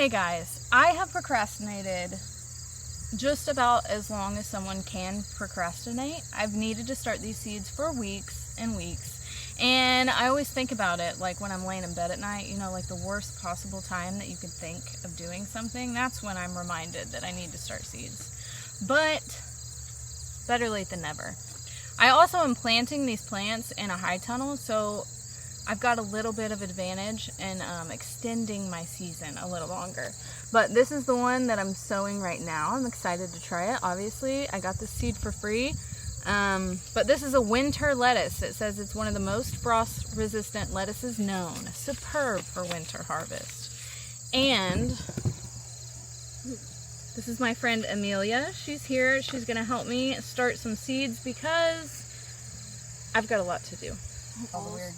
Okay guys, I have procrastinated just about as long as someone can procrastinate. I've needed to start these seeds for weeks and weeks, and I always think about it like when I'm laying in bed at night, you know, like the worst possible time that you could think of doing something. That's when I'm reminded that I need to start seeds. But better late than never. I also am planting these plants in a high tunnel, so I've got a little bit of advantage in extending my season a little longer. But this is the one that I'm sowing right now. I'm excited to try it. Obviously, I got this seed for free. But this is a winter lettuce. It says it's one of the most frost-resistant lettuces known. Superb for winter harvest. And this is my friend Amelia. She's here. She's going to help me start some seeds because I've got a lot to do. All the weird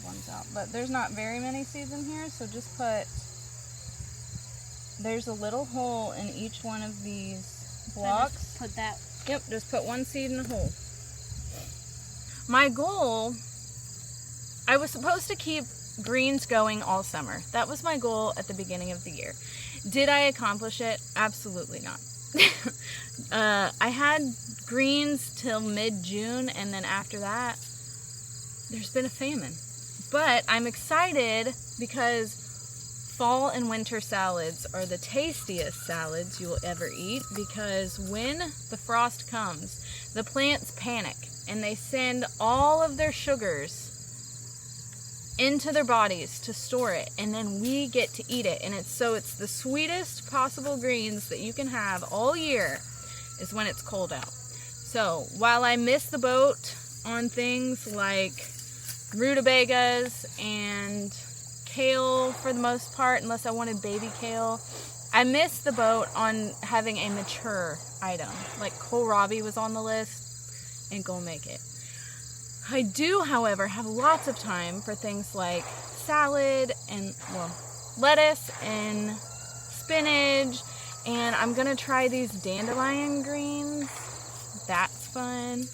ones out, but there's not very many seeds in here, so just there's a little hole in each one of these blocks. So just put that. Yep, just put one seed in a hole. My goal, I was supposed to keep greens going all summer. That was my goal at the beginning of the year. Did I accomplish it? Absolutely not. I had greens till mid-June, and then after that there's been a famine. But I'm excited because fall and winter salads are the tastiest salads you will ever eat, because when the frost comes, the plants panic and they send all of their sugars into their bodies to store it, and then we get to eat it. And it's the sweetest possible greens that you can have all year is when it's cold out. So while I miss the boat on things like rutabagas and kale for the most part, unless I wanted baby kale, I missed the boat on having a mature item. Like kohlrabi was on the list, ain't gonna make it. I do, however, have lots of time for things like salad and, well, lettuce and spinach, and I'm gonna try these dandelion greens. That's fun.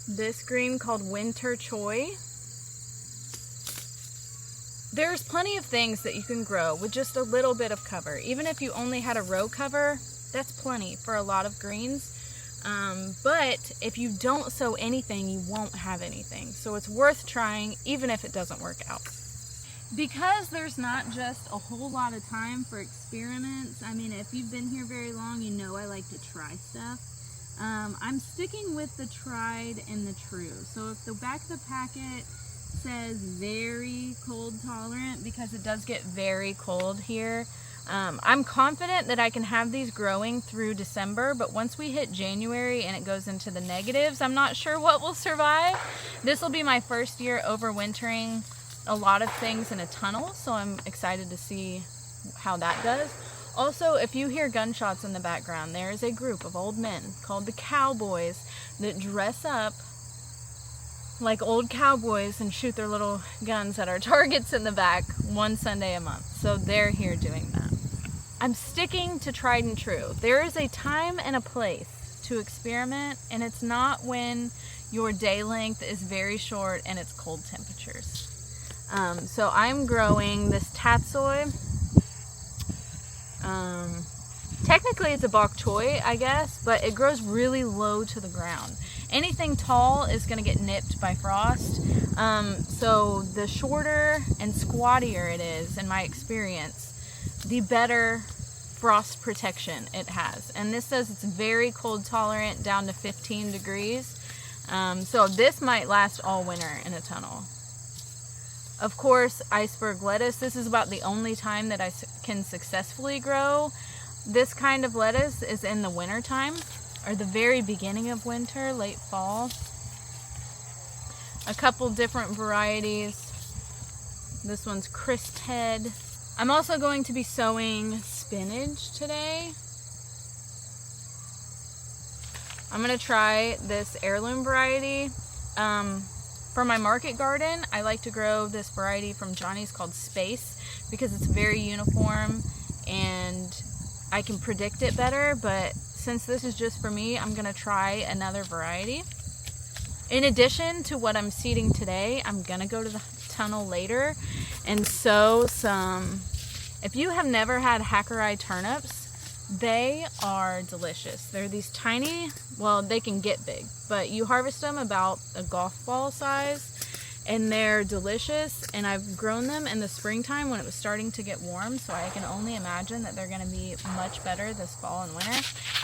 This green called winter choy. There's plenty of things that you can grow with just a little bit of cover. Even if you only had a row cover, that's plenty for a lot of greens. But if you don't sow anything, you won't have anything. So it's worth trying, even if it doesn't work out. Because there's not just a whole lot of time for experiments. I mean, if you've been here very long, you know I like to try stuff. I'm sticking with the tried and the true. So if the back of the packet says very cold tolerant, because it does get very cold here, I'm confident that I can have these growing through December, but once we hit January and it goes into the negatives, I'm not sure what will survive. This will be my first year overwintering a lot of things in a tunnel, so I'm excited to see how that does. Also, if you hear gunshots in the background, there is a group of old men called the cowboys that dress up like old cowboys and shoot their little guns at our targets in the back one Sunday a month. So they're here doing that. I'm sticking to tried and true. There is a time and a place to experiment, and it's not when your day length is very short and it's cold temperatures. So I'm growing this tatsoi. Technically it's a bok choy, I guess, but it grows really low to the ground. Anything tall is going to get nipped by frost. So the shorter and squattier it is, in my experience, the better frost protection it has. And this says it's very cold tolerant, down to 15 degrees. So this might last all winter in a tunnel. Of course, iceberg lettuce. This is about the only time that I can successfully grow this kind of lettuce is in the winter time, or the very beginning of winter, late fall. A couple different varieties. This one's Christ Head. I'm also going to be sowing spinach today. I'm going to try this heirloom variety. For my market garden, I like to grow this variety from Johnny's called Space, because it's very uniform and I can predict it better, but since this is just for me, I'm gonna try another variety. In addition to what I'm seeding today, I'm gonna go to tunnel later and sow some. If you have never had hackeri turnips, they are delicious. They're these tiny, well, they can get big, but you harvest them about a golf ball size, and they're delicious. And I've grown them in the springtime when it was starting to get warm, so I can only imagine that they're going to be much better this fall and winter.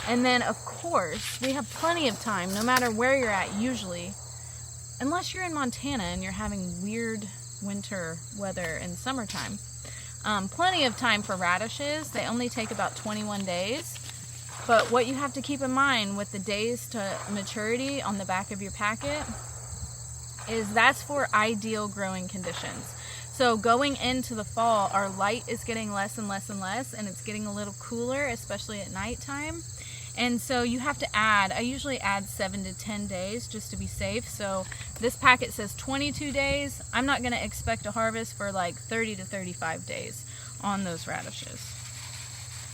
And then, of course, we have plenty of time, no matter where you're at usually, unless you're in Montana and you're having weird winter weather in summertime. Plenty of time for radishes. They only take about 21 days. But what you have to keep in mind with the days to maturity on the back of your packet is that's for ideal growing conditions. So going into the fall, our light is getting less and less and less, and it's getting a little cooler, especially at nighttime. And so you have to add, I usually add 7 to 10 days just to be safe. So this packet says 22 days. I'm not going to expect a harvest for like 30 to 35 days on those radishes.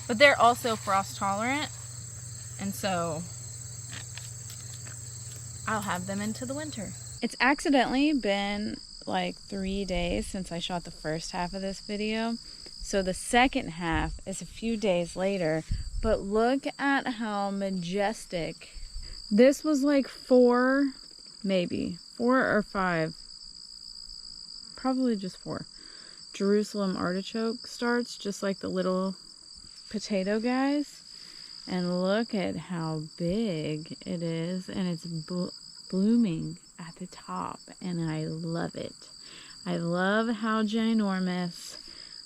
But they're also frost tolerant, and so I'll have them into the winter. It's accidentally been like 3 days since I shot the first half of this video. So the second half is a few days later. But look at how majestic. This was like 4 or 5, probably just 4 Jerusalem artichoke starts, just like the little potato guys. And look at how big it is, and it's blooming at the top, and I love it. I love how ginormous.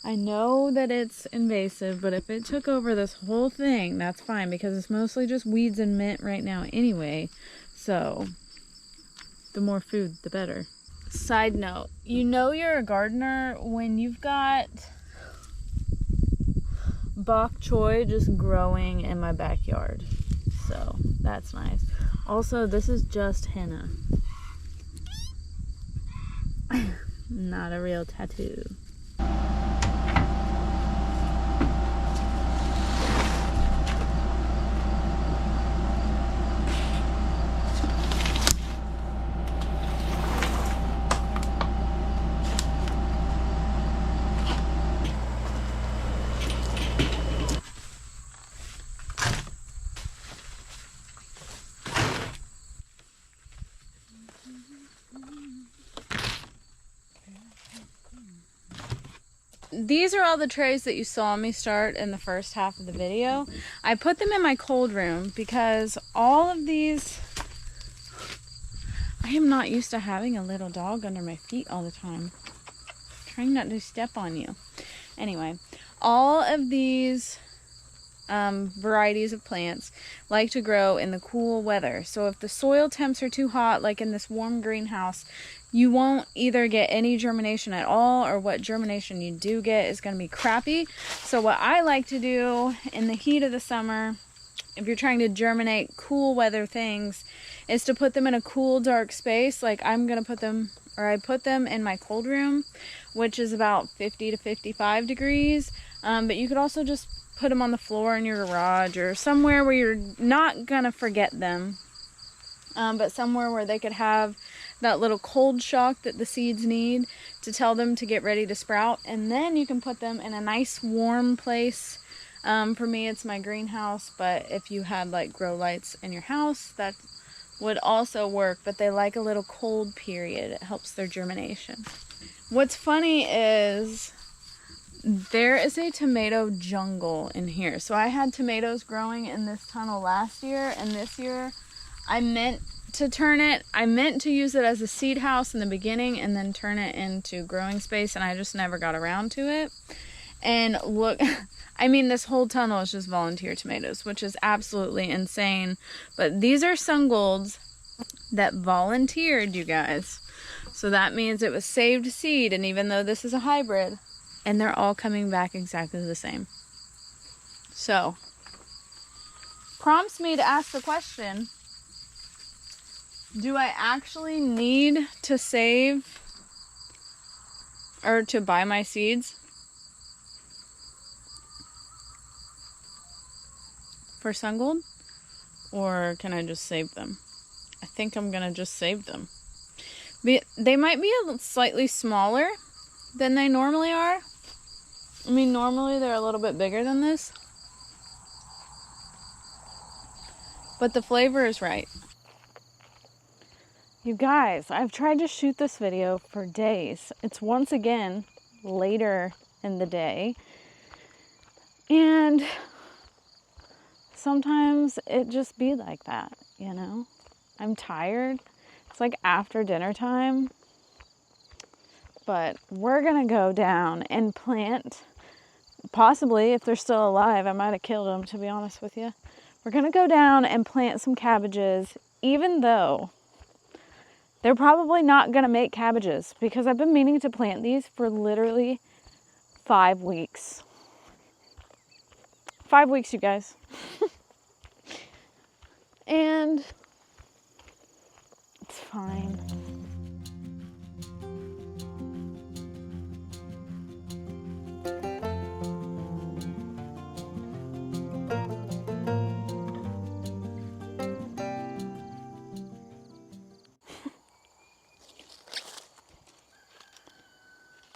I know that it's invasive, but if it took over this whole thing, that's fine, because it's mostly just weeds and mint right now anyway. So the more food, the better. Side note, you know you're a gardener when you've got bok choy just growing in my backyard. So that's nice. Also, this is just henna. Not a real tattoo. These are all the trays that you saw me start in the first half of the video. I put them in my cold room because all of these, I am not used to having a little dog under my feet all the time. I'm trying not to step on you. Anyway, all of these varieties of plants like to grow in the cool weather. So if the soil temps are too hot, like in this warm greenhouse, you won't either get any germination at all, or what germination you do get is going to be crappy. So what I like to do in the heat of the summer, if you're trying to germinate cool weather things, is to put them in a cool, dark space. Like I'm going to put them, or I put them in my cold room, which is about 50 to 55 degrees. But you could also just put them on the floor in your garage or somewhere where you're not going to forget them. But somewhere where they could have that little cold shock that the seeds need to tell them to get ready to sprout. And then you can put them in a nice warm place. For me, it's my greenhouse, but if you had like grow lights in your house, that would also work. But they like a little cold period. It helps their germination. What's funny is there is a tomato jungle in here. So I had tomatoes growing in this tunnel last year, and this year I meant to use it as a seed house in the beginning and then turn it into growing space, and I just never got around to it. And look, I mean, this whole tunnel is just volunteer tomatoes, which is absolutely insane. But these are sungolds that volunteered, you guys. So that means it was saved seed, and even though this is a hybrid, and they're all coming back exactly the same. So, prompts me to ask the question, do I actually need to save or to buy my seeds for Sungold? Or can I just save them? I think I'm gonna just save them. They might be slightly smaller than they normally are. I mean, normally they're a little bit bigger than this. But the flavor is right. You guys, I've tried to shoot this video for days. It's once again later in the day. And sometimes it just be like that, you know? I'm tired. It's like after dinner time. But we're gonna go down and plant, possibly, if they're still alive, I might have killed them, to be honest with you. We're gonna go down and plant some cabbages, even though they're probably not gonna make cabbages, because I've been meaning to plant these for literally 5 weeks. 5 weeks, you guys. And it's fine.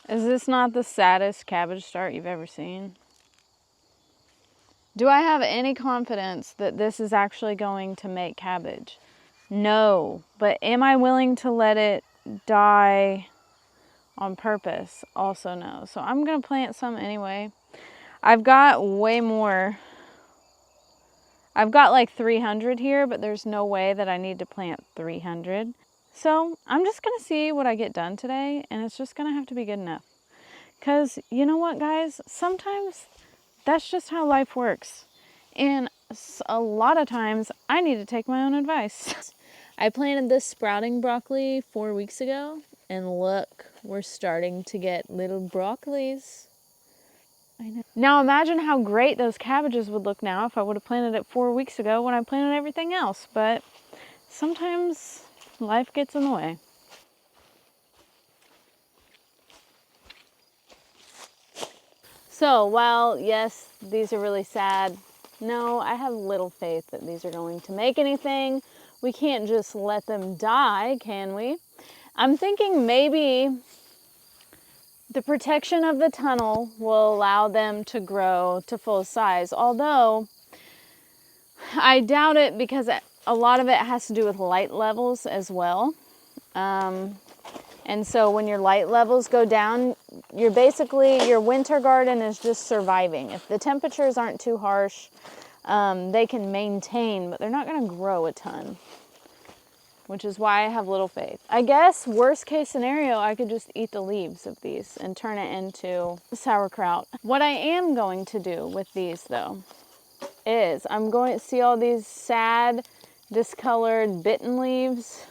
Is this not the saddest cabbage start you've ever seen? Do I have any confidence that this is actually going to make cabbage? No. But am I willing to let it die on purpose? Also no. So I'm going to plant some anyway. I've got way more. I've got like 300 here, but there's no way that I need to plant 300. So I'm just going to see what I get done today, and it's just going to have to be good enough. Because you know what, guys? Sometimes that's just how life works. And a lot of times I need to take my own advice. I planted this sprouting broccoli 4 weeks ago, and look, we're starting to get little broccolis. I know. Now imagine how great those cabbages would look now if I would have planted it 4 weeks ago when I planted everything else. But sometimes life gets in the way. So while, yes, these are really sad, no, I have little faith that these are going to make anything. We can't just let them die, can we? I'm thinking maybe the protection of the tunnel will allow them to grow to full size, although I doubt it because a lot of it has to do with light levels as well. And so when your light levels go down, your winter garden is just surviving. If the temperatures aren't too harsh, they can maintain, but they're not going to grow a ton, which is why I have little faith. I guess worst case scenario, I could just eat the leaves of these and turn it into sauerkraut. What I am going to do with these though, is I'm going to see all these sad, discolored, bitten leaves.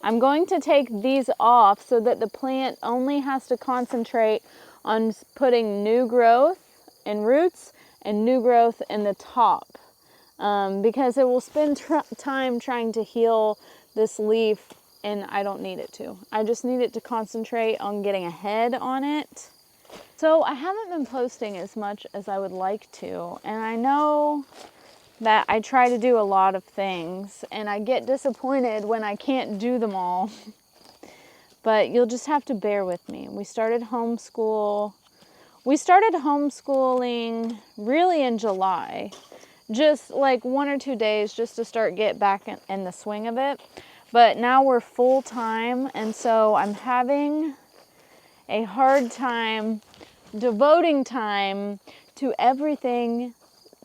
I'm going to take these off so that the plant only has to concentrate on putting new growth and roots and new growth in the top. Because it will spend time trying to heal this leaf, and I don't need it to. I just need it to concentrate on getting a head on it. So I haven't been posting as much as I would like to, and I know that I try to do a lot of things, and I get disappointed when I can't do them all. But you'll just have to bear with me. We started homeschooling really in July. Just like 1 or 2 days just to get back in the swing of it. But now we're full time, and so I'm having a hard time devoting time to everything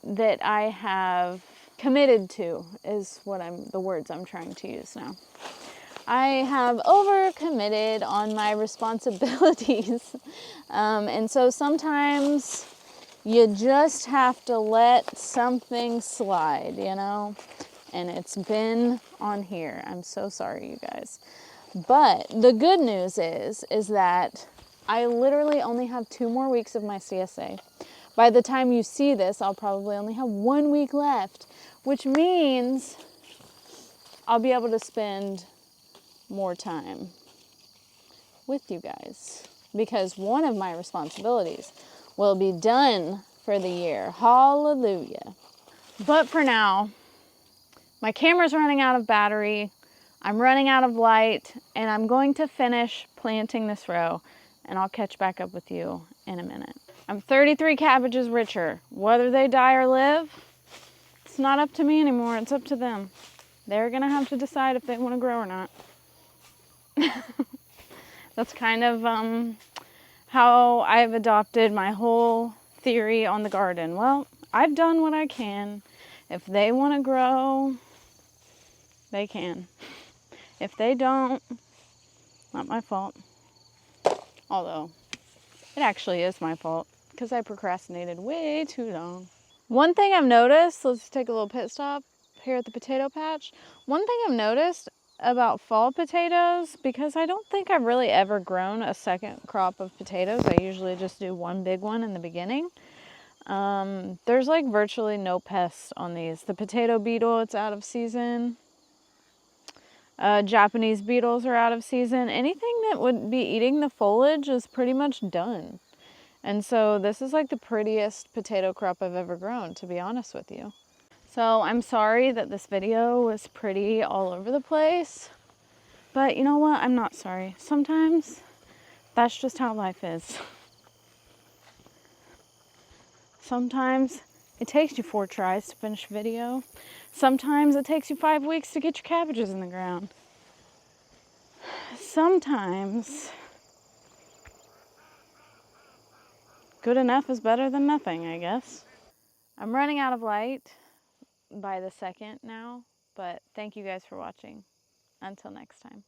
that I have committed to, is the words I'm trying to use now. I have overcommitted on my responsibilities. And so sometimes you just have to let something slide, you know? And it's been on here. I'm so sorry, you guys. But the good news is that I literally only have 2 more weeks of my CSA. By the time you see this, I'll probably only have 1 week left, which means I'll be able to spend more time with you guys, because one of my responsibilities will be done for the year. Hallelujah. But for now, my camera's running out of battery. I'm running out of light, and I'm going to finish planting this row, and I'll catch back up with you in a minute. I'm 33 cabbages richer. Whether they die or live, it's not up to me anymore. It's up to them. They're gonna have to decide if they want to grow or not. That's kind of how I've adopted my whole theory on the garden. Well, I've done what I can. If they want to grow, they can. If they don't, not my fault. Although, it actually is my fault because I procrastinated way too long. One thing I've noticed, let's take a little pit stop here at the potato patch. One thing I've noticed about fall potatoes, because I don't think I've really ever grown a second crop of potatoes. I usually just do one big one in the beginning. There's like virtually no pests on these. The potato beetle, it's out of season. Japanese beetles are out of season. Anything that would be eating the foliage is pretty much done. And so this is like the prettiest potato crop I've ever grown, to be honest with you. So I'm sorry that this video was pretty all over the place, but you know what? I'm not sorry. Sometimes that's just how life is. Sometimes it takes you 4 tries to finish a video. Sometimes it takes you 5 weeks to get your cabbages in the ground. Sometimes good enough is better than nothing, I guess. I'm running out of light by the second now, but thank you guys for watching. Until next time.